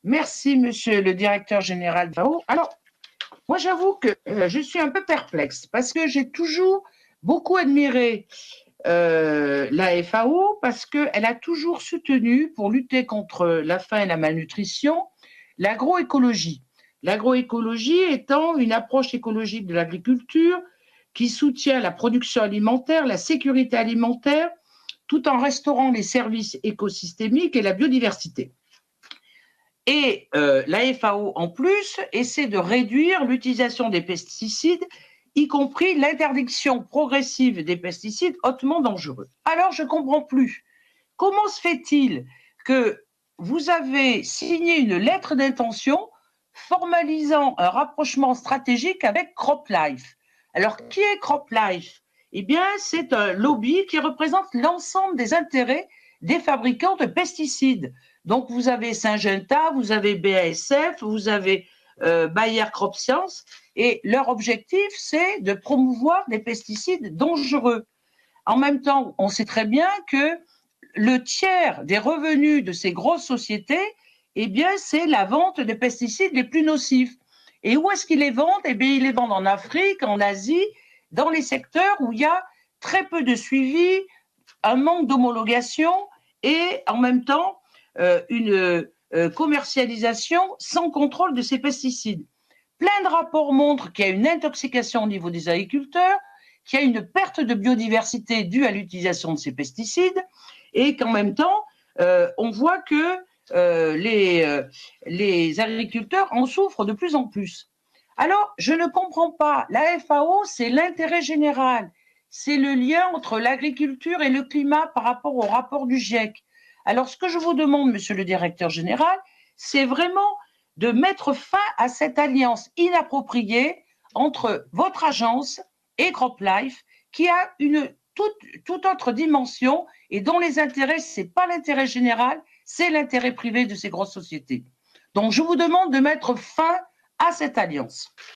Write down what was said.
Merci, monsieur le directeur général de FAO. Alors, moi, j'avoue que je suis un peu perplexe parce que j'ai toujours beaucoup admiré la FAO parce qu'elle a toujours soutenu, pour lutter contre la faim et la malnutrition, l'agroécologie. L'agroécologie étant une approche écologique de l'agriculture qui soutient la production alimentaire, la sécurité alimentaire, tout en restaurant les services écosystémiques et la biodiversité. Et la FAO, en plus, essaie de réduire l'utilisation des pesticides, y compris l'interdiction progressive des pesticides hautement dangereux. Alors, je ne comprends plus. Comment se fait-il que vous avez signé une lettre d'intention formalisant un rapprochement stratégique avec CropLife? Alors, qui est CropLife? Eh bien, c'est un lobby qui représente l'ensemble des intérêts des fabricants de pesticides. Donc, vous avez Syngenta, vous avez BASF, vous avez Bayer CropScience, et leur objectif, c'est de promouvoir des pesticides dangereux. En même temps, on sait très bien que le tiers des revenus de ces grosses sociétés, eh bien, c'est la vente des pesticides les plus nocifs. Et où est-ce qu'ils les vendent? Eh bien, ils les vendent en Afrique, en Asie, dans les secteurs où il y a très peu de suivi, un manque d'homologation et en même temps une commercialisation sans contrôle de ces pesticides. Plein de rapports montrent qu'il y a une intoxication au niveau des agriculteurs, qu'il y a une perte de biodiversité due à l'utilisation de ces pesticides et qu'en même temps, on voit que les agriculteurs en souffrent de plus en plus. Alors, je ne comprends pas. La FAO, c'est l'intérêt général. C'est le lien entre l'agriculture et le climat par rapport au rapport du GIEC. Alors, ce que je vous demande, monsieur le directeur général, c'est vraiment de mettre fin à cette alliance inappropriée entre votre agence et CropLife, qui a une toute autre dimension et dont les intérêts, ce n'est pas l'intérêt général, c'est l'intérêt privé de ces grosses sociétés. Donc, je vous demande de mettre fin à cette alliance.